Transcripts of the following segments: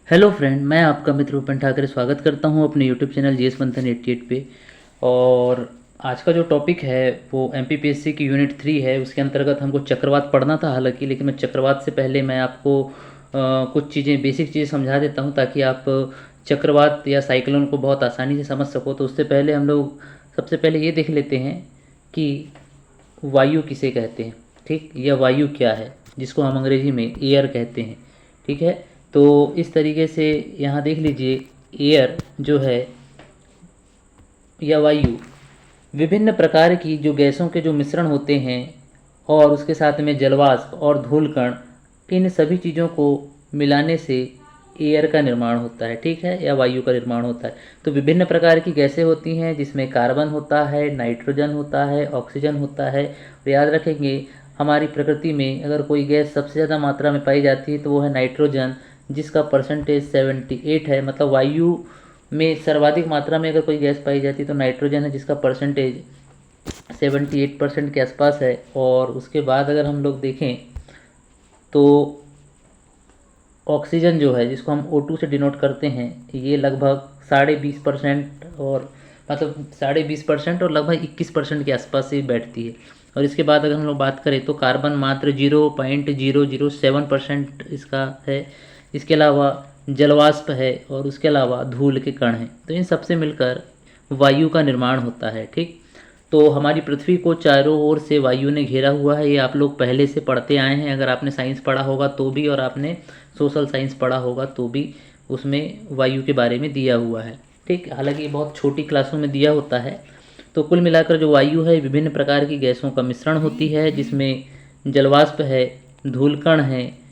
Hello friend, मैं आपका मित्र रूपेन ठाकरे स्वागत करता हूं अपने यूट्यूब चैनल जीएस मंथन 88 पे। और आज का जो टॉपिक है वो एमपीपीएससी की यूनिट 3 है। उसके अंतर्गत हमको चक्रवात पढ़ना था हालांकि, लेकिन मैं चक्रवात से पहले मैं आपको कुछ चीज़ें बेसिक चीज़ें समझा देता हूं ताकि आप चक्रवात या साइक्लोन को बहुत आसानी से समझ सको। तो उससे पहले हम लोग सबसे पहले ये देख लेते हैं कि वायु किसे कहते हैं। ठीक, यह वायु क्या है, जिसको हम अंग्रेजी में एयर कहते हैं। ठीक है, तो इस तरीके से यहाँ देख लीजिए, एयर जो है या वायु विभिन्न प्रकार की जो गैसों के जो मिश्रण होते हैं और उसके साथ में जलवाष्प और धूलकण, इन सभी चीज़ों को मिलाने से एयर का निर्माण होता है। ठीक है, या वायु का निर्माण होता है। तो विभिन्न प्रकार की गैसें होती हैं जिसमें कार्बन होता है, नाइट्रोजन होता है, ऑक्सीजन होता है। और याद रखेंगे, हमारी प्रकृति में अगर कोई गैस सबसे ज़्यादा मात्रा में पाई जाती है तो वो है नाइट्रोजन, जिसका परसेंटेज 78 है। मतलब वायु में सर्वाधिक मात्रा में अगर कोई गैस पाई जाती है तो नाइट्रोजन है, जिसका परसेंटेज 78% के आसपास है। और उसके बाद अगर हम लोग देखें तो ऑक्सीजन जो है, जिसको हम O2 से डिनोट करते हैं, ये लगभग 20.5% और मतलब 20.5% और लगभग 21% के आसपास ही बैठती है। और इसके बाद अगर हम लोग बात करें तो कार्बन मात्र 0.007% इसका है। इसके अलावा जलवाष्प है और उसके अलावा धूल के कण हैं। तो इन सबसे मिलकर वायु का निर्माण होता है। ठीक, तो हमारी पृथ्वी को चारों ओर से वायु ने घेरा हुआ है। ये आप लोग पहले से पढ़ते आए हैं, अगर आपने साइंस पढ़ा होगा तो भी, और आपने सोशल साइंस पढ़ा होगा तो भी, उसमें वायु के बारे में दिया हुआ है। ठीक, हालांकि ये बहुत छोटी क्लासों में दिया होता है। तो कुल मिलाकर जो वायु है विभिन्न प्रकार की गैसों का मिश्रण होती है, जिसमें जलवाष्प है, धूलकण है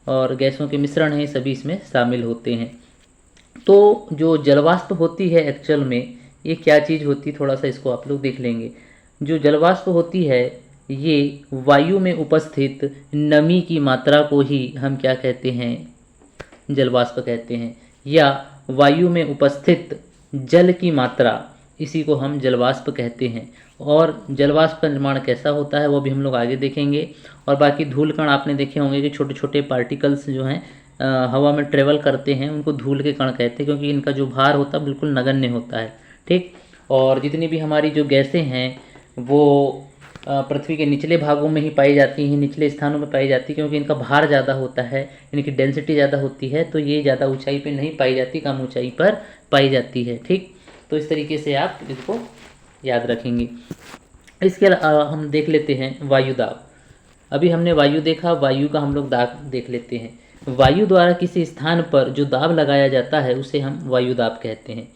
और गैसों के मिश्रण है, सभी इसमें शामिल होते हैं। तो जो जलवाष्प होती है एक्चुअल में ये क्या चीज़ होती है, थोड़ा सा इसको आप लोग देख लेंगे। जो जलवाष्प होती है ये वायु में उपस्थित नमी की मात्रा को ही हम क्या कहते हैं, जलवाष्प कहते हैं। या वायु में उपस्थित जल की मात्रा, इसी को हम जलवाष्प कहते हैं। और जलवाष्प का निर्माण कैसा होता है वो भी हम लोग आगे देखेंगे। और बाकी धूल कण आपने देखे होंगे कि छोटे छोटे पार्टिकल्स जो हैं हवा में ट्रेवल करते हैं, उनको धूल के कण कहते हैं, क्योंकि इनका जो भार होता है बिल्कुल नगण्य होता है। ठीक, और जितनी भी हमारी जो गैसें हैं वो पृथ्वी के निचले भागों में ही पाई जाती हैं, निचले स्थानों में पाई जाती है, क्योंकि इनका भार ज़्यादा होता है, इनकी डेंसिटी ज़्यादा होती है। तो ये ज़्यादा ऊंचाई पे नहीं पाई जाती, कम ऊंचाई पर पाई जाती है। ठीक, तो इस तरीके से आप इसको याद रखेंगे। इसके अलावा हम देख लेते हैं वायु दाब। अभी हमने वायु देखा, वायु का हम लोग दाब देख लेते हैं। वायु द्वारा किसी स्थान पर जो दाब लगाया जाता है उसे हम वायु दाब कहते हैं।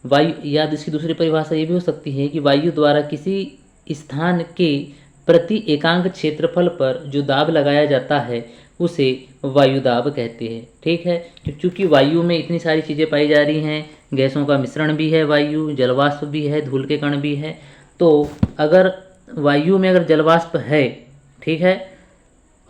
वायु, याद इसकी दूसरी परिभाषा ये भी हो सकती है कि वायु द्वारा किसी स्थान के प्रति एकांक क्षेत्रफल पर जो दाब लगाया जाता है उसे वायु दाब कहते हैं। ठीक है, क्योंकि वायु में इतनी सारी चीज़ें पाई जा रही हैं, गैसों का मिश्रण भी है, वायु जलवाष्प भी है, धूल के कण भी है। तो अगर वायु में अगर जलवाष्प है, ठीक है,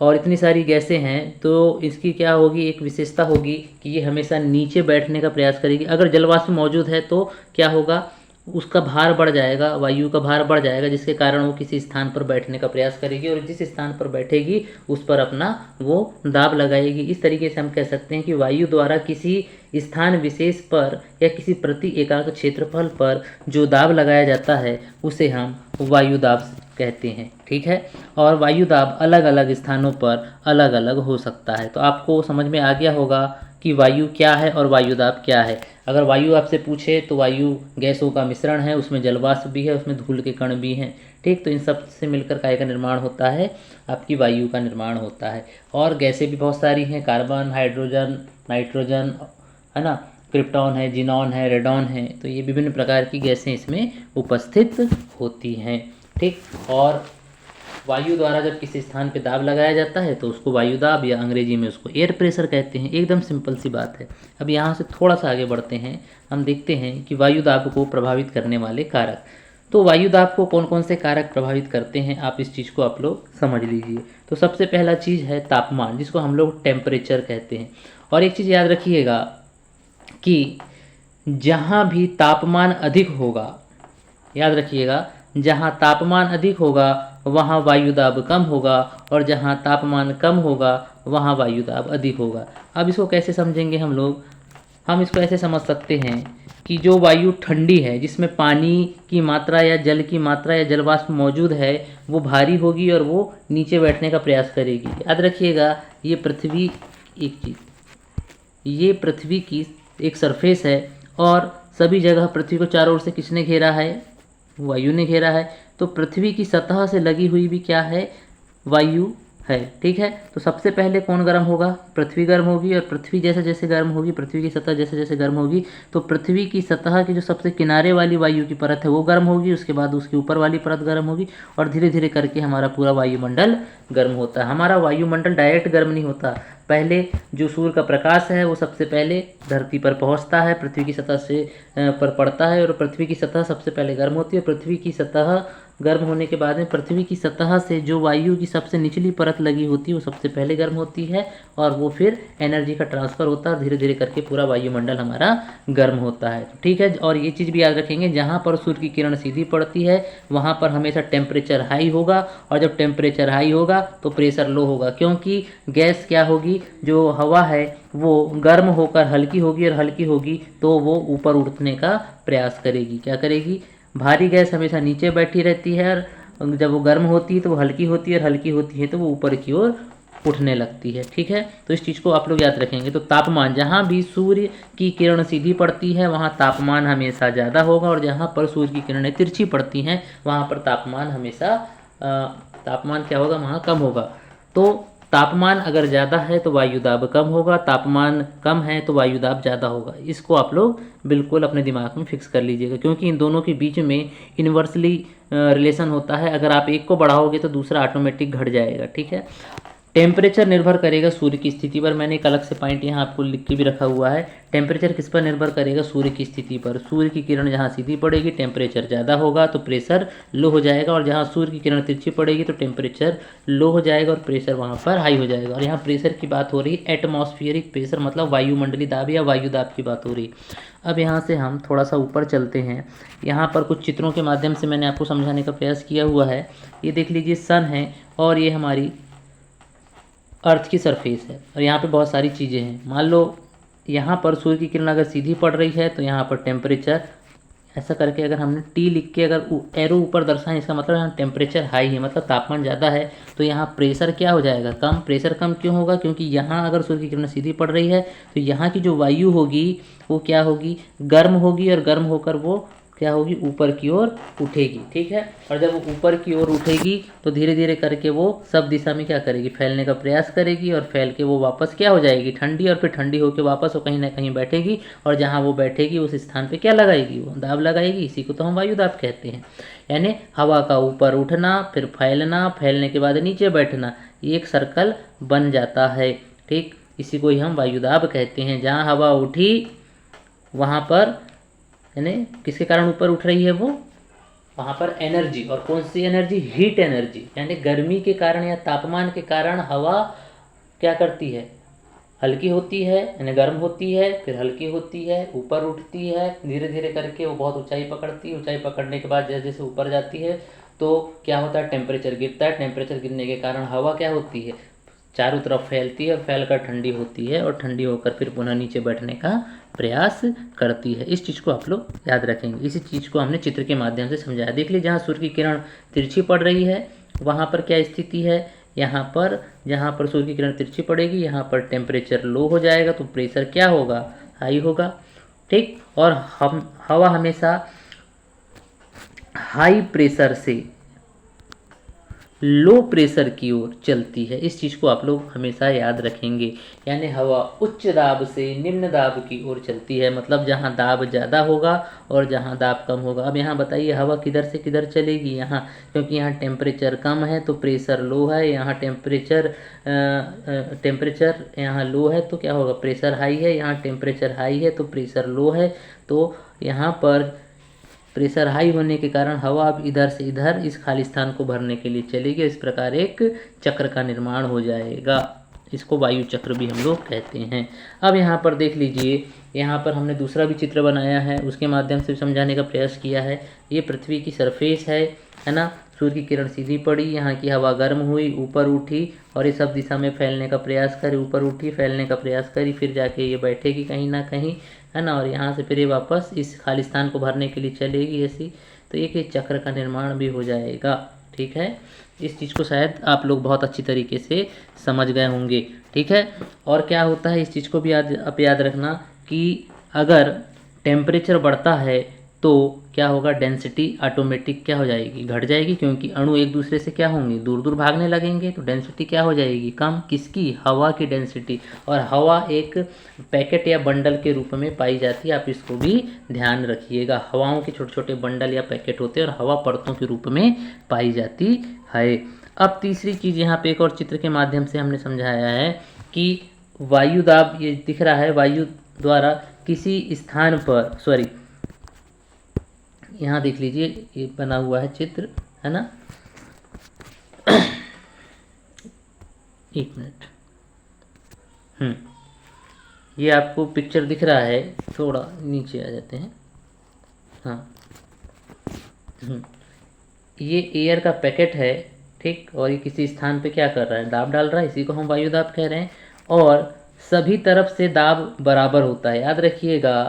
और इतनी सारी गैसें हैं, तो इसकी क्या होगी, एक विशेषता होगी कि ये हमेशा नीचे बैठने का प्रयास करेगी। अगर जलवाष्प मौजूद है तो क्या होगा, उसका भार बढ़ जाएगा, वायु का भार बढ़ जाएगा, जिसके कारण वो किसी स्थान पर बैठने का प्रयास करेगी और जिस स्थान पर बैठेगी उस पर अपना वो दाब लगाएगी। इस तरीके से हम कह सकते हैं कि वायु द्वारा किसी स्थान विशेष पर या किसी प्रति एकांक क्षेत्रफल पर जो दाब लगाया जाता है उसे हम वायु दाब कहते हैं। ठीक है, और वायु दाब अलग अलग स्थानों पर अलग अलग हो सकता है। तो आपको समझ में आ गया होगा कि वायु क्या है और वायु दाब क्या है। अगर वायु आपसे पूछे तो वायु गैसों का मिश्रण है, उसमें जलवाष्प भी है, उसमें धूल के कण भी हैं। ठीक, तो इन सब से मिलकर काय का निर्माण होता है, आपकी वायु का निर्माण होता है। और गैसें भी बहुत सारी हैं, कार्बन, हाइड्रोजन, नाइट्रोजन, है ना, क्रिप्टॉन है, जिनॉन है, रेडॉन है। तो ये विभिन्न प्रकार की गैसें इसमें उपस्थित होती हैं। ठीक, और वायु द्वारा जब किसी स्थान पे दाब लगाया जाता है तो उसको वायु दाब या अंग्रेजी में उसको एयर प्रेशर कहते हैं। एकदम सिंपल सी बात है। अब यहाँ से थोड़ा सा आगे बढ़ते हैं, हम देखते हैं कि वायु दाब को प्रभावित करने वाले कारक। तो वायु दाब को कौन कौन से कारक प्रभावित करते हैं, आप इस चीज़ को आप लोग समझ लीजिए। तो सबसे पहला चीज़ है तापमान, जिसको हम लोग टेम्परेचर कहते हैं। और एक चीज़ याद रखिएगा कि जहाँ भी तापमान अधिक होगा, याद रखिएगा, जहाँ तापमान अधिक होगा वहाँ वायु दाब कम होगा, और जहाँ तापमान कम होगा वहाँ वायु दाब अधिक होगा। अब इसको कैसे समझेंगे हम लोग? हम इसको ऐसे समझ सकते हैं कि जो वायु ठंडी है, जिसमें पानी की मात्रा या जल की मात्रा या जल वाष्प मौजूद है, वो भारी होगी और वो नीचे बैठने का प्रयास करेगी। याद रखिएगा, ये पृथ्वी ये पृथ्वी की एक सरफेस है, और सभी जगह पृथ्वी को चारों ओर से किसने घेरा है? वायु ने घेरा है। तो पृथ्वी की सतह से लगी हुई भी क्या है? वायु है। ठीक है, तो सबसे पहले कौन गर्म होगा? पृथ्वी गर्म होगी, और पृथ्वी जैसे जैसे गर्म होगी, पृथ्वी की सतह जैसे जैसे गर्म होगी, तो पृथ्वी की सतह की जो सबसे किनारे वाली वायु की परत है वो गर्म होगी, उसके बाद उसके ऊपर वाली परत गर्म होगी, और धीरे धीरे करके हमारा पूरा वायुमंडल गर्म होता है। हमारा वायुमंडल डायरेक्ट गर्म नहीं होता, पहले जो सूर्य का प्रकाश है वो सबसे पहले धरती पर पहुंचता है, पृथ्वी की सतह से पर पड़ता है, और पृथ्वी की सतह सबसे पहले गर्म होती है। पृथ्वी की सतह गर्म होने के बाद में पृथ्वी की सतह से जो वायु की सबसे निचली परत लगी होती है वो सबसे पहले गर्म होती है, और वो फिर एनर्जी का ट्रांसफ़र होता है, धीरे धीरे करके पूरा वायुमंडल हमारा गर्म होता है। ठीक है, और ये चीज़ भी याद रखेंगे, जहाँ पर सूर्य की किरण सीधी पड़ती है वहाँ पर हमेशा टेम्परेचर हाई होगा, और जब टेम्परेचर हाई होगा तो प्रेशर लो होगा, क्योंकि गैस क्या होगी, जो हवा है वो गर्म होकर हल्की होगी, और हल्की होगी तो वो ऊपर उठने का प्रयास करेगी। क्या करेगी? भारी गैस हमेशा नीचे बैठी रहती है, और जब वो गर्म होती है तो वो हल्की होती है, और हल्की होती है तो वो ऊपर की ओर उठने लगती है। ठीक है, तो इस चीज़ को आप लोग याद रखेंगे। तो तापमान, जहाँ भी सूर्य की किरण सीधी पड़ती है वहाँ तापमान हमेशा ज़्यादा होगा, और जहाँ पर सूर्य की किरणें तिरछी पड़ती हैं वहाँ पर तापमान हमेशा तापमान क्या होगा? वहाँ कम होगा। तो तापमान अगर ज़्यादा है तो वायु दाब कम होगा, तापमान कम है तो वायु दाब ज़्यादा होगा। इसको आप लोग बिल्कुल अपने दिमाग में फिक्स कर लीजिएगा, क्योंकि इन दोनों के बीच में इन्वर्सली रिलेशन होता है। अगर आप एक को बढ़ाओगे तो दूसरा ऑटोमेटिक घट जाएगा। ठीक है, टेम्परेचर निर्भर करेगा सूर्य की स्थिति पर। मैंने एक अलग से पॉइंट यहाँ आपको लिख के भी रखा हुआ है। टेम्परेचर किस पर निर्भर करेगा? सूर्य की स्थिति पर। सूर्य की किरण जहाँ सीधी पड़ेगी टेम्परेचर ज़्यादा होगा तो प्रेशर लो हो जाएगा, और जहाँ सूर्य की किरण तिरछी पड़ेगी तो टेम्परेचर लो हो जाएगा और प्रेशर वहाँ पर हाई हो जाएगा। और यहाँ प्रेशर की बात हो रही है, एटमॉस्फेरिक प्रेशर, मतलब वायुमंडली दाब या वायु दाब की बात हो रही है। अब यहाँ से हम थोड़ा सा ऊपर चलते हैं। यहाँ पर कुछ चित्रों के माध्यम से मैंने आपको समझाने का प्रयास किया हुआ है। ये देख लीजिए, सन है और ये हमारी अर्थ की सरफेस है, और यहाँ पे बहुत सारी चीज़ें हैं। मान लो यहाँ पर सूर्य की किरण अगर सीधी पड़ रही है तो यहाँ पर टेम्परेचर, ऐसा करके अगर हमने टी लिख के अगर एरो ऊपर दर्शाएं, इसका मतलब यहाँ टेम्परेचर हाई है, मतलब तापमान ज़्यादा है। तो यहाँ प्रेशर क्या हो जाएगा? कम। प्रेशर कम क्यों होगा? क्योंकि यहाँ अगर सूर्य की किरण सीधी पड़ रही है तो यहाँ की जो वायु होगी वो क्या होगी? गर्म होगी, और गर्म होकर वो क्या होगी? ऊपर की ओर उठेगी। ठीक है, और जब वो ऊपर की ओर उठेगी तो धीरे धीरे करके वो सब दिशा में क्या करेगी? फैलने का प्रयास करेगी, और फैल के वो वापस क्या हो जाएगी? ठंडी, और फिर ठंडी होकर वापस वो कहीं ना कहीं बैठेगी, और जहाँ वो बैठेगी उस स्थान पे क्या लगाएगी? वो दाब लगाएगी। इसी को तो हम वायु दाब कहते हैं। यानी हवा का ऊपर उठना, फिर फैलना, फैलने के बाद नीचे बैठना, ये एक सर्कल बन जाता है। ठीक, इसी को ही हम वायु दाब कहते हैं। जहाँ हवा उठी वहाँ पर, यानी किसके कारण ऊपर उठ रही है वो? वहाँ पर एनर्जी, और कौन सी एनर्जी? हीट एनर्जी, यानी गर्मी के कारण या तापमान के कारण हवा क्या करती है? हल्की होती है, यानी गर्म होती है, फिर हल्की होती है, ऊपर उठती है, धीरे धीरे करके वो बहुत ऊंचाई पकड़ती है। ऊंचाई पकड़ने के बाद जैसे जैसे ऊपर जाती है तो क्या होता है? टेम्परेचर गिरता है। टेम्परेचर गिरने के कारण हवा क्या होती है? चारों तरफ फैलती है, फैलकर ठंडी होती है, और ठंडी होकर फिर पुनः नीचे बैठने का प्रयास करती है। इस चीज़ को आप लोग याद रखेंगे। इसी चीज़ को हमने चित्र के माध्यम से समझाया। देख लीजिए, जहाँ सूर्य की किरण तिरछी पड़ रही है वहाँ पर क्या स्थिति है? यहाँ पर जहाँ पर सूर्य की किरण तिरछी पड़ेगी यहाँ पर टेम्परेचर लो हो जाएगा, तो प्रेशर क्या होगा? हाई होगा। ठीक, और हम हवा हमेशा हाई प्रेशर से लो प्रेशर की ओर चलती है। इस चीज़ को आप लोग हमेशा याद रखेंगे। यानी हवा उच्च दाब से निम्न दाब की ओर चलती है, मतलब जहाँ दाब ज़्यादा होगा और जहाँ दाब कम होगा। अब यहाँ बताइए हवा किधर से किधर चलेगी? यहाँ, क्योंकि यहाँ टेम्परेचर कम है तो प्रेशर लो है, यहाँ टेम्परेचर यहाँ लो है तो क्या होगा? प्रेशर हाई है। यहाँ टेम्परेचर हाई है तो प्रेशर लो है, तो यहाँ पर प्रेशर हाई होने के कारण हवा अब इधर से इधर इस खाली स्थान को भरने के लिए चलेगी। इस प्रकार एक चक्र का निर्माण हो जाएगा। इसको वायु चक्र भी हम लोग कहते हैं। अब यहाँ पर देख लीजिए, यहाँ पर हमने दूसरा भी चित्र बनाया है, उसके माध्यम से समझाने का प्रयास किया है। ये पृथ्वी की सरफेस है ना। सूर्य की किरण सीधी पड़ी, यहाँ की हवा गर्म हुई, ऊपर उठी और ये सब दिशा में फैलने का प्रयास करी, ऊपर उठी फैलने का प्रयास करी, फिर जाके ये बैठेगी कहीं ना कहीं, है ना, और यहाँ से फिर ये वापस इस खाली स्थान को भरने के लिए चलेगी ऐसी। तो एक चक्र का निर्माण भी हो जाएगा। ठीक है, इस चीज़ को शायद आप लोग बहुत अच्छी तरीके से समझ गए होंगे। ठीक है, और क्या होता है इस चीज़ को भी आप याद रखना कि अगर टेम्परेचर बढ़ता है तो क्या होगा, डेंसिटी ऑटोमेटिक क्या हो जाएगी, घट जाएगी, क्योंकि अणु एक दूसरे से क्या होंगे, दूर दूर भागने लगेंगे, तो डेंसिटी क्या हो जाएगी, कम। किसकी, हवा की डेंसिटी। और हवा एक पैकेट या बंडल के रूप में पाई जाती है, आप इसको भी ध्यान रखिएगा। हवाओं के छोटे छोटे बंडल या पैकेट होते हैं और हवा परतों के रूप में पाई जाती है। अब तीसरी चीज़ यहाँ पे एक और चित्र के माध्यम से हमने समझाया है कि वायु दाब, ये दिख रहा है, वायु द्वारा किसी स्थान पर, सॉरी यहाँ देख लीजिए, ये बना हुआ है चित्र, है ना। एक मिनट, ये आपको पिक्चर दिख रहा है, थोड़ा नीचे आ जाते हैं। हाँ, ये एयर का पैकेट है, ठीक, और ये किसी स्थान पे क्या कर रहा है, दाब डाल रहा है, इसी को हम वायु दाब कह रहे हैं। और सभी तरफ से दाब बराबर होता है, याद रखिएगा।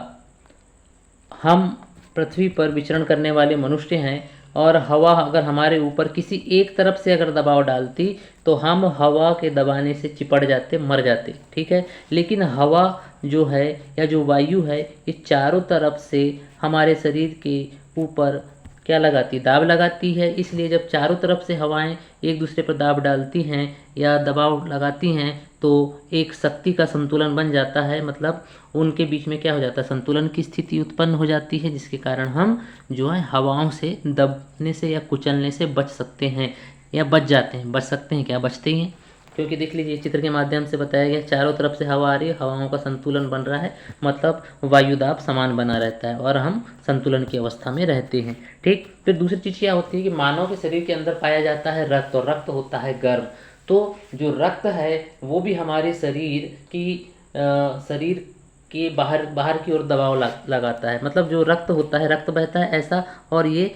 हम पृथ्वी पर विचरण करने वाले मनुष्य हैं और हवा अगर हमारे ऊपर किसी एक तरफ से अगर दबाव डालती तो हम हवा के दबाने से चिपट जाते, मर जाते। ठीक है, लेकिन हवा जो है या जो वायु है, ये चारों तरफ से हमारे शरीर के ऊपर क्या लगाती, दाब लगाती है। इसलिए जब चारों तरफ से हवाएं एक दूसरे पर दाब डालती हैं या दबाव लगाती हैं तो एक शक्ति का संतुलन बन जाता है, मतलब उनके बीच में क्या हो जाता है, संतुलन की स्थिति उत्पन्न हो जाती है, जिसके कारण हम जो है हवाओं से दबने से या कुचलने से बच सकते हैं या बच जाते हैं। बच सकते हैं क्या, बचते ही हैं, क्योंकि देख लीजिए चित्र के माध्यम से बताया गया, चारों तरफ से हवा आ रही है, हवाओं का संतुलन बन रहा है, मतलब वायुदाब समान बना रहता है और हम संतुलन की अवस्था में रहते हैं। ठीक, फिर दूसरी चीज़ क्या होती है कि मानव के शरीर के अंदर पाया जाता है रक्त, और रक्त होता है गर्म। तो जो रक्त है वो भी हमारे शरीर के बाहर की ओर दबाव लगाता है, मतलब जो रक्त होता है, रक्त बहता है ऐसा, और ये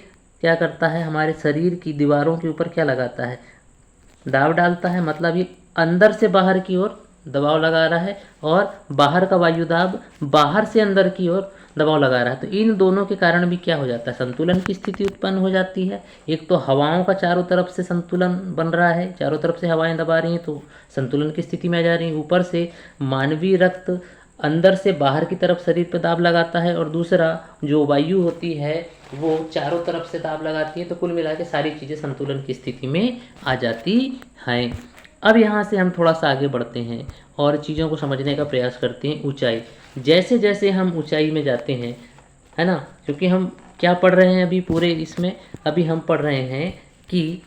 क्या करता है, हमारे शरीर की दीवारों के ऊपर क्या लगाता है, दाब डालता है, मतलब ये अंदर से बाहर की ओर दबाव लगा रहा है और बाहर का वायु दाब बाहर से अंदर की ओर दबाव लगा रहा है। तो इन दोनों के कारण भी क्या हो जाता है, संतुलन की स्थिति उत्पन्न हो जाती है। एक तो हवाओं का चारों तरफ से संतुलन बन रहा है, चारों तरफ से हवाएं दबा रही हैं तो संतुलन की स्थिति में आ जा रही हैं। ऊपर से मानवीय रक्त अंदर से बाहर की तरफ शरीर पर दाब लगाता है, और दूसरा जो वायु होती है वो चारों तरफ से दाब लगाती है। तो कुल मिला के सारी चीज़ें संतुलन की स्थिति में आ जाती हैं। अब यहाँ से हम थोड़ा सा आगे बढ़ते हैं और चीज़ों को समझने का प्रयास करते हैं। ऊंचाई, जैसे जैसे हम ऊंचाई में जाते हैं, है ना, क्योंकि हम क्या पढ़ रहे हैं अभी पूरे इसमें, अभी हम पढ़ रहे हैं कि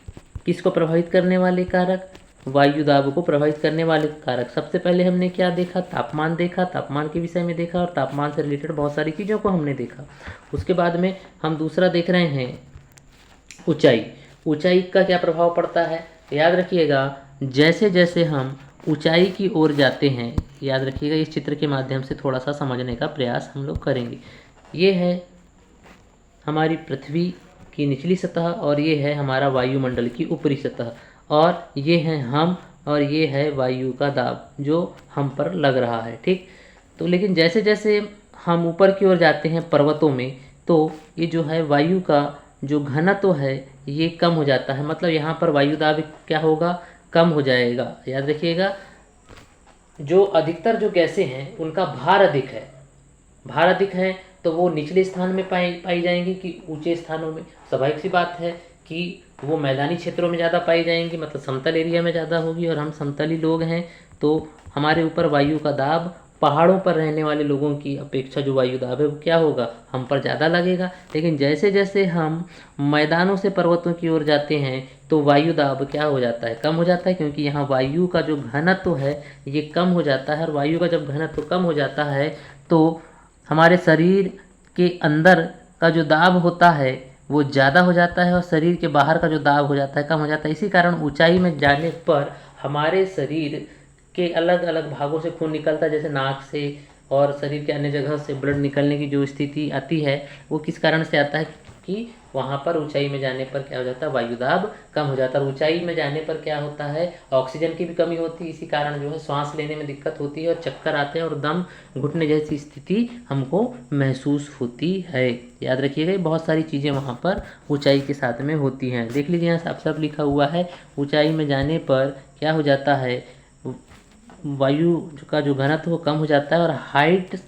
किसको प्रभावित करने वाले कारक, वायु दाब को प्रभावित करने वाले कारक। सबसे पहले हमने क्या देखा, तापमान देखा, तापमान के विषय में देखा, और तापमान से रिलेटेड बहुत सारी चीज़ों को हमने देखा। उसके बाद में हम दूसरा देख रहे हैं ऊंचाई। ऊंचाई का क्या प्रभाव पड़ता है, याद रखिएगा, जैसे जैसे हम ऊंचाई की ओर जाते हैं, याद रखिएगा, इस चित्र के माध्यम से थोड़ा सा समझने का प्रयास हम लोग करेंगे। ये है हमारी पृथ्वी की निचली सतह और ये है हमारा वायुमंडल की ऊपरी सतह, और ये हैं हम, और ये है वायु का दाब जो हम पर लग रहा है। ठीक, तो लेकिन जैसे जैसे हम ऊपर की ओर जाते हैं पर्वतों में, तो ये जो है वायु का जो घनत्व है ये कम हो जाता है, मतलब यहाँ पर वायु दाब क्या होगा, कम हो जाएगा। याद रखिएगा, जो अधिकतर जो गैसें हैं उनका भार अधिक है, भार अधिक है तो वो निचले स्थान में पाई जाएंगी कि ऊंचे स्थानों में। स्वाभाविक सी बात है कि वो मैदानी क्षेत्रों में ज़्यादा पाई जाएंगी, मतलब समतल एरिया में ज़्यादा होगी, और हम समतली लोग हैं तो हमारे ऊपर वायु का दाब पहाड़ों पर रहने वाले लोगों की अपेक्षा जो वायु दाब है वो क्या होगा, हम पर ज़्यादा लगेगा। लेकिन जैसे जैसे हम मैदानों से पर्वतों की ओर जाते हैं तो वायु दाब क्या हो जाता है, कम हो जाता है, क्योंकि यहाँ वायु का जो घनत्व है ये कम हो जाता है। और वायु का जब घनत्व कम हो जाता है तो हमारे शरीर के अंदर का जो दाब होता है वो ज़्यादा हो जाता है और शरीर के बाहर का जो दाब हो जाता है कम हो जाता है। इसी कारण ऊंचाई में जाने पर हमारे शरीर के अलग अलग भागों से खून निकलता है, जैसे नाक से और शरीर के अन्य जगह से ब्लड निकलने की जो स्थिति आती है वो किस कारण से आता है कि वहाँ पर ऊंचाई में जाने पर क्या हो जाता है, वायुदाब कम हो जाता है। और ऊंचाई में जाने पर क्या होता है, ऑक्सीजन की भी कमी होती है, इसी कारण जो है सांस लेने में दिक्कत होती है और चक्कर आते हैं और दम घुटने जैसी स्थिति हमको महसूस होती है। याद रखिएगा, बहुत सारी चीज़ें वहाँ पर ऊंचाई के साथ में होती हैं। देख लीजिए यहाँ साफ साफ लिखा हुआ है, ऊंचाई में जाने पर क्या हो जाता है, वायु का जो घनत्व वो कम हो जाता है और हाइट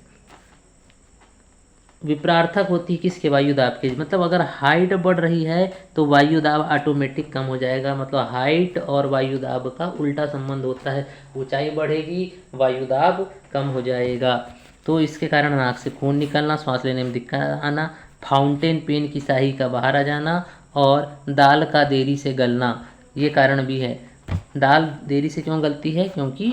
विपरार्थक होती है किसके, वायुदाब के। मतलब अगर हाइट बढ़ रही है तो वायुदाब ऑटोमेटिक कम हो जाएगा। मतलब हाइट और वायुदाब का उल्टा संबंध होता है, ऊंचाई बढ़ेगी वायुदाब कम हो जाएगा। तो इसके कारण नाक से खून निकलना, सांस लेने में दिक्कत आना, फाउंटेन पेन की स्याही का बाहर आ जाना और दाल का देरी से गलना, ये कारण भी है। दाल देरी से क्यों गलती है, क्योंकि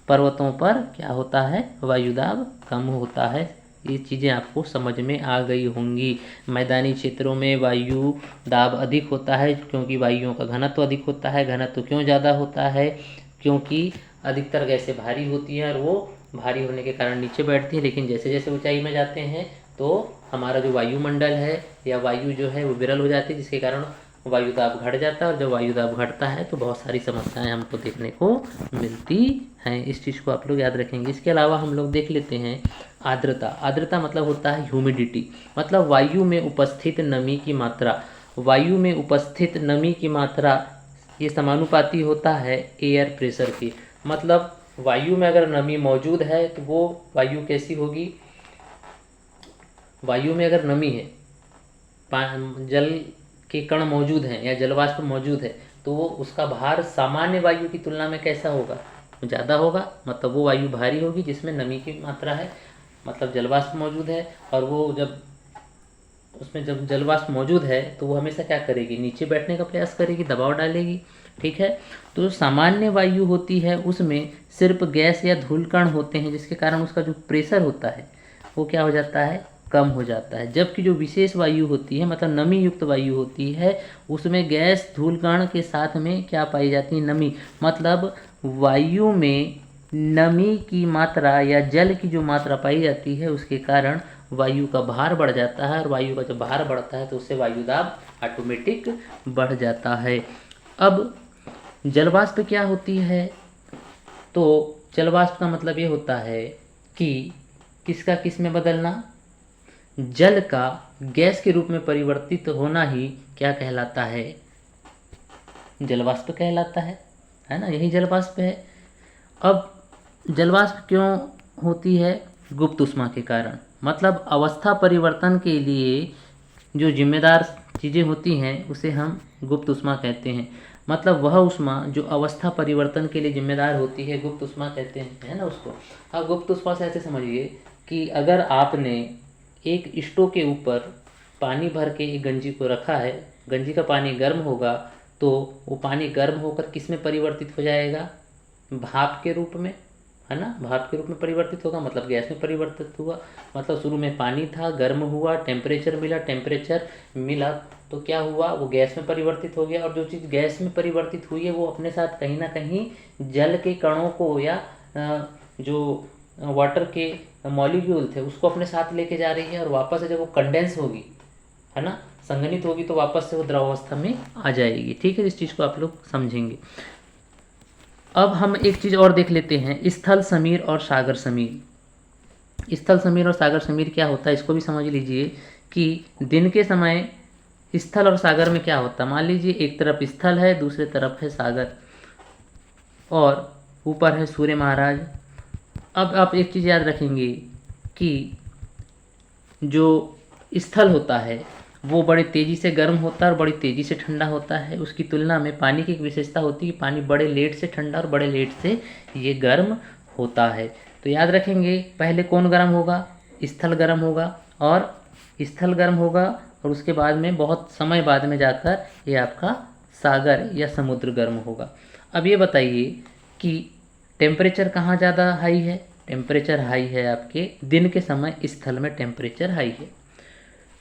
पर्वतों पर क्या होता है, वायुदाब कम होता है। ये चीज़ें आपको समझ में आ गई होंगी। मैदानी क्षेत्रों में वायु दाब अधिक होता है क्योंकि वायुओं का घनत्व अधिक होता है। घनत्व क्यों ज़्यादा होता है, क्योंकि अधिकतर गैसें भारी होती हैं और वो भारी होने के कारण नीचे बैठती हैं, लेकिन जैसे जैसे ऊंचाई में जाते हैं तो हमारा जो वायुमंडल है या वायु जो है वो विरल हो जाती है, जिसके कारण वायुदाब घट जाता है। और जब वायुदाब घटता है तो बहुत सारी समस्याएं हमको देखने को मिलती हैं। इस चीज़ को आप लोग याद रखेंगे। इसके अलावा हम लोग देख लेते हैं आर्द्रता। आर्द्रता मतलब होता है ह्यूमिडिटी, मतलब वायु में उपस्थित नमी की मात्रा। वायु में उपस्थित नमी की मात्रा ये समानुपाती होता है एयर प्रेशर की। मतलब वायु में अगर नमी मौजूद है तो वो वायु कैसी होगी, वायु में अगर नमी है, जल के कण मौजूद हैं या जलवाष्प मौजूद है तो वो उसका भार सामान्य वायु की तुलना में कैसा होगा, ज़्यादा होगा। मतलब वो वायु भारी होगी जिसमें नमी की मात्रा है, मतलब जलवाष्प मौजूद है। और वो जब उसमें जब जलवाष्प मौजूद है तो वो हमेशा क्या करेगी, नीचे बैठने का प्रयास करेगी, दबाव डालेगी। ठीक है, तो सामान्य वायु होती है उसमें सिर्फ गैस या धूल कण होते हैं, जिसके कारण उसका जो प्रेशर होता है वो क्या हो जाता है, कम हो जाता है। जबकि जो विशेष वायु होती है, मतलब नमी युक्त वायु होती है, उसमें गैस धूल कण के साथ में क्या पाई जाती है, नमी। मतलब वायु में नमी की मात्रा या जल की जो मात्रा पाई जाती है उसके कारण वायु का भार बढ़ जाता है। और वायु का जब भार बढ़ता है तो उससे वायुदाब ऑटोमेटिक बढ़ जाता है। अब जलवाष्प क्या होती है, तो जलवाष्प का मतलब ये होता है कि किसका किस में बदलना, जल का गैस के रूप में परिवर्तित होना ही क्या कहलाता है, जलवाष्प कहलाता है ना, यही जलवाष्प है। अब जलवाष्प क्यों होती है, गुप्त ऊष्मा के कारण। मतलब अवस्था परिवर्तन के लिए जो जिम्मेदार चीज़ें होती हैं उसे हम गुप्त ऊष्मा कहते हैं। मतलब वह ऊष्मा जो अवस्था परिवर्तन के लिए जिम्मेदार होती है गुप्त ऊष्मा कहते हैं, है ना उसको। अब गुप्त ऊष्मा से ऐसे समझिए कि अगर आपने एक स्टोव के ऊपर पानी भर के एक गंजी को रखा है, गंजी का पानी गर्म होगा तो वो पानी गर्म होकर किस में परिवर्तित हो जाएगा, भाप के रूप में, है ना, भाप के रूप में परिवर्तित होगा, मतलब गैस में परिवर्तित हुआ। मतलब शुरू में पानी था, गर्म हुआ, टेम्परेचर मिला तो क्या हुआ, वो गैस में परिवर्तित हो गया। और जो चीज़ गैस में परिवर्तित हुई है वो अपने साथ कहीं ना कहीं जल के कणों को या जो वाटर के मॉलिक्यूल थे उसको अपने साथ लेके जा रही है। और वापस से जब वो कंडेंस होगी, है ना, संघनित होगी, तो वापस से वो द्रवावस्था में आ जाएगी। ठीक है, इस चीज़ को आप लोग समझेंगे। अब हम एक चीज़ और देख लेते हैं, स्थल समीर और सागर समीर। स्थल समीर और सागर समीर क्या होता है इसको भी समझ लीजिए कि दिन के समय स्थल और सागर में क्या होता है। मान लीजिए एक तरफ स्थल है, दूसरे तरफ है सागर और ऊपर है सूर्य महाराज। अब आप एक चीज़ याद रखेंगे कि जो स्थल होता है वो बड़े तेज़ी से गर्म होता है और बड़ी तेज़ी से ठंडा होता है। उसकी तुलना में पानी की एक विशेषता होती है कि पानी बड़े लेट से ठंडा और बड़े लेट से ये गर्म होता है। तो याद रखेंगे पहले कौन गर्म होगा, स्थल गर्म होगा, और स्थल गर्म होगा और उसके बाद में बहुत समय बाद में जाकर ये आपका सागर या समुद्र गर्म होगा। अब ये बताइए कि टेम्परेचर कहाँ ज़्यादा हाई है, टेम्परेचर हाई है आपके दिन के समय स्थल में टेम्परेचर हाई है।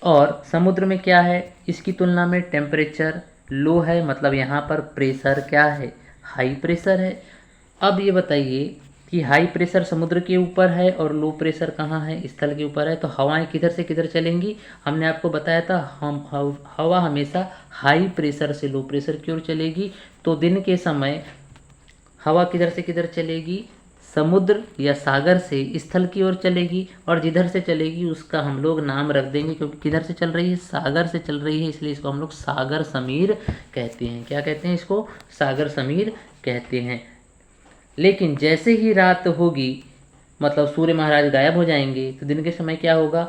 और समुद्र में क्या है, इसकी तुलना में टेम्परेचर लो है, मतलब यहाँ पर प्रेशर क्या है, हाई प्रेशर है। अब ये बताइए कि हाई प्रेशर समुद्र के ऊपर है और लो प्रेशर कहाँ है, स्थल के ऊपर है। तो हवाएं किधर से किधर चलेंगी, हमने आपको बताया था हवा हमेशा हाई प्रेशर से लो प्रेशर की ओर चलेगी। तो दिन के समय हवा किधर से किधर चलेगी, समुद्र या सागर से स्थल की ओर चलेगी, और जिधर से चलेगी उसका हम लोग नाम रख देंगे, क्योंकि किधर से चल रही है, सागर से चल रही है, इसलिए इसको हम लोग सागर समीर कहते हैं। क्या कहते हैं इसको, सागर समीर कहते हैं। लेकिन जैसे ही रात होगी, मतलब सूर्य महाराज गायब हो जाएंगे, तो दिन के समय क्या होगा,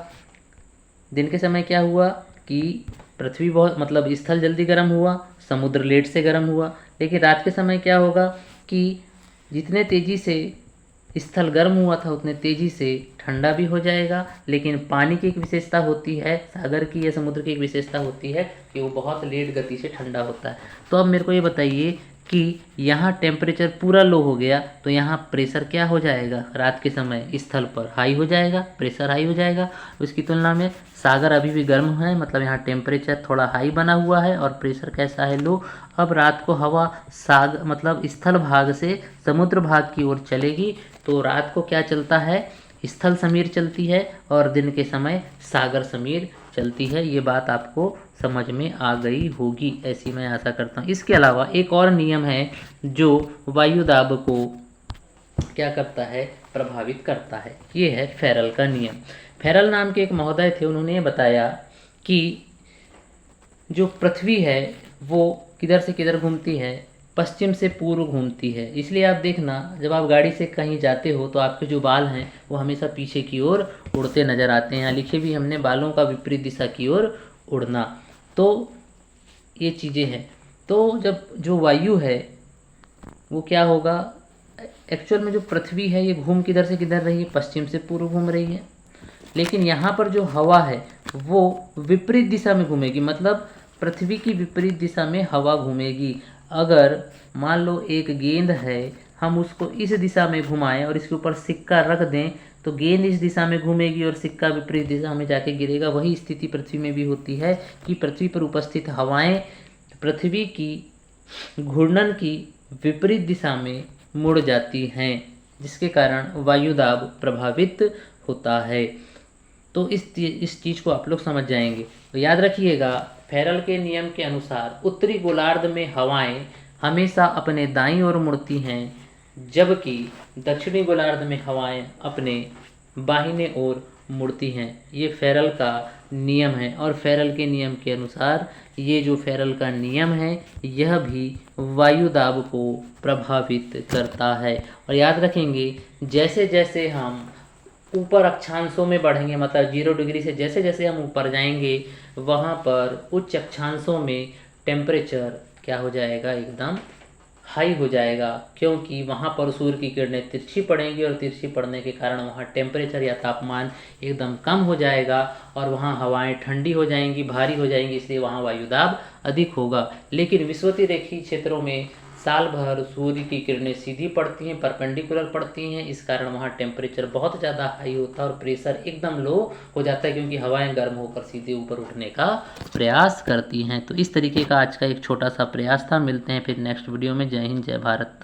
दिन के समय क्या हुआ कि पृथ्वी बहुत मतलब स्थल जल्दी गर्म हुआ, समुद्र लेट से गर्म हुआ। लेकिन रात के समय क्या होगा कि जितने तेज़ी से स्थल गर्म हुआ था उतने तेज़ी से ठंडा भी हो जाएगा। लेकिन पानी की एक विशेषता होती है, सागर की या समुद्र की एक विशेषता होती है कि वो बहुत लेट गति से ठंडा होता है। तो अब मेरे को ये बताइए कि यहाँ टेम्परेचर पूरा लो हो गया, तो यहाँ प्रेशर क्या हो जाएगा, रात के समय स्थल पर हाई हो जाएगा, प्रेशर हाई हो जाएगा। उसकी तुलना में सागर अभी भी गर्म है, मतलब यहाँ टेम्परेचर थोड़ा हाई बना हुआ है और प्रेशर कैसा है, लो। अब रात को हवा मतलब स्थल भाग से समुद्र भाग की ओर चलेगी, तो रात को क्या चलता है, स्थल समीर चलती है, और दिन के समय सागर समीर चलती है। ये बात आपको समझ में आ गई होगी, ऐसी मैं आशा करता हूँ। इसके अलावा एक और नियम है जो वायुदाब को क्या करता है, प्रभावित करता है, ये है फेरल का नियम। फेरल नाम के एक महोदय थे, उन्होंने ये बताया कि जो पृथ्वी है वो किधर से किधर घूमती है, पश्चिम से पूर्व घूमती है। इसलिए आप देखना, जब आप गाड़ी से कहीं जाते हो तो आपके जो बाल हैं वो हमेशा पीछे की ओर उड़ते नज़र आते हैं। यहाँ लिखे भी हमने, बालों का विपरीत दिशा की ओर उड़ना। तो ये चीज़ें हैं। तो जब जो वायु है वो क्या होगा, एक्चुअल में जो पृथ्वी है ये घूम किधर से किधर रही है, पश्चिम से पूर्व घूम रही है। लेकिन यहाँ पर जो हवा है वो विपरीत दिशा में घूमेगी, मतलब पृथ्वी की विपरीत दिशा में हवा घूमेगी। अगर मान लो एक गेंद है, हम उसको इस दिशा में घुमाएं और इसके ऊपर सिक्का रख दें, तो गेंद इस दिशा में घूमेगी और सिक्का विपरीत दिशा में जाके गिरेगा। वही स्थिति पृथ्वी में भी होती है कि पृथ्वी पर उपस्थित हवाएं पृथ्वी की घूर्णन की विपरीत दिशा में मुड़ जाती हैं, जिसके कारण वायुदाब प्रभावित होता है। तो इस चीज़ को आप लोग समझ जाएंगे। तो याद रखिएगा, फेरल के नियम के अनुसार उत्तरी गोलार्ध में हवाएं हमेशा अपने दाईं ओर मुड़ती हैं, जबकि दक्षिणी गोलार्ध में हवाएं अपने बाहिने ओर मुड़ती हैं। ये फेरल का नियम है, और फेरल के नियम के अनुसार ये जो फेरल का नियम है यह भी वायुदाब को प्रभावित करता है। और याद रखेंगे, जैसे जैसे हम ऊपर अक्षांशों में बढ़ेंगे, मतलब 0 डिग्री से जैसे जैसे हम ऊपर जाएंगे, वहाँ पर उच्च अक्षांशों में टेम्परेचर क्या हो जाएगा, एकदम हाई हो जाएगा, क्योंकि वहाँ पर सूर्य की किरणें तिरछी पड़ेंगी, और तिरछी पड़ने के कारण वहाँ टेम्परेचर या तापमान एकदम कम हो जाएगा, और वहाँ हवाएं ठंडी हो जाएंगी, भारी हो जाएंगी, इसलिए वहाँ वायुदाब अधिक होगा। लेकिन विषुवतीय क्षेत्रों में साल भर सूर्य की किरणें सीधी पड़ती हैं, परपेंडिकुलर पड़ती हैं, इस कारण वहाँ टेम्परेचर बहुत ज़्यादा हाई होता है और प्रेशर एकदम लो हो जाता है, क्योंकि हवाएं गर्म होकर सीधे ऊपर उठने का प्रयास करती हैं। तो इस तरीके का आज का एक छोटा सा प्रयास था। मिलते हैं फिर नेक्स्ट वीडियो में। जय हिंद, जय भारत।